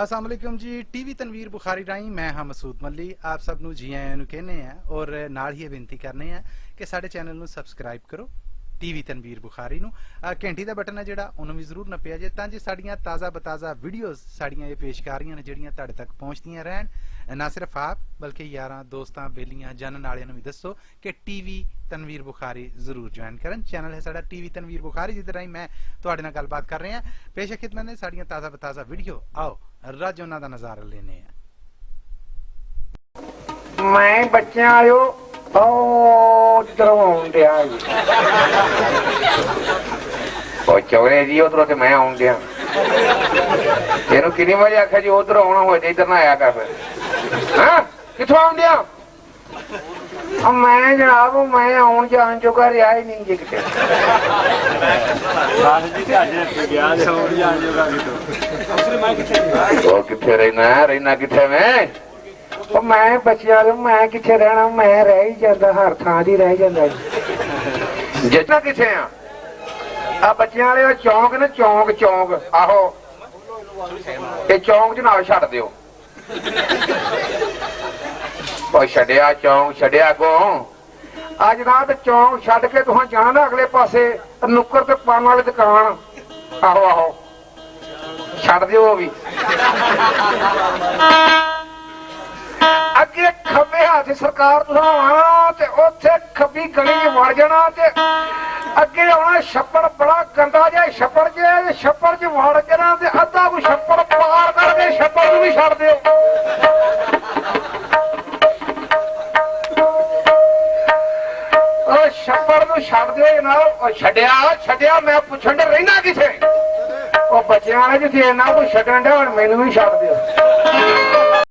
अस्सलाम वालेकुम जी। टीवी तनवीर बुखारी राही मैं हाँ मसूद मल्ली आप सब नू जी आयां नू कहने हैं और नाल ही बेनती करने हैं कि साडे चैनल नू सबसक्राइब करो टीवी तनवीर बुखारी नू। घंटी दा बटन है जिहड़ा उन्होंने भी जरूर नप्पिया जे तां जे साड़ियां ताज़ा बताज़ा वीडियोज़ साड़ियां ये पेशकारियां ने जिहड़ियां तुहाडे तक पहुंचदियां रहन। ना सिर्फ आप बल्कि यारां दोस्तां बेलियां जानन वालियां नू भी दसो कि टीवी तनवीर बुखारी जरूर ज्वाइन करन। चैनल है साडा टीवी तनवीर बुखारी जिहदे राही मैं तुहाडे नाल गलबात कर रहे हैं। पेश खिदमत ने साड़ियां ताज़ा बताज़ा वीडियो। आओ रज उन्हां दा नज़ारा लेने हैं। मैं बच्चों आयो चौरे जी उधरों से मैं आउं दिया तेन कि बारी आख्या जी उधर आना हो इधर ना आया कर कितों आउं दिया मैं जनाब मैं आउन जान जोगा रहा ही नहीं जी किते किथे रहना किथे मैं बच्चों मैं किथे रहना मैं रह ही जाता हर थां ही रह जाता जितना किथे आ बच्चों वाले चौंक ने चौंक चौंक आहो ये चौंक च नाल छड्ड दिओ छड्डिया चौंक छड्डिया अगों आ जनाब चौंक छड्ड के तुहां जाना ना अगले पासे नुक्कर ते पान वाली दुकान आहो आहो छड्ड दिओ भी अगे खब्बे हाथ सरकार उथे खब्बी गली च वड़ जाना अगे आना छप्पड़ बड़ा गंदा जिहा छप्पड़ जे छप्पड़ च वड़ जाना अद्धा कोई छप्पड़ पार करके छप्पड़ नूं भी छड्ड दिओ छप्पड़ नूं छड्ड दिओ जनाब छड्डिया छड्डिया मैं पुछण रहना किथे बच्चों वाले जिथे इन्ना कुछ छड्डण दिया हुण मैनूं भी छड्ड दिओ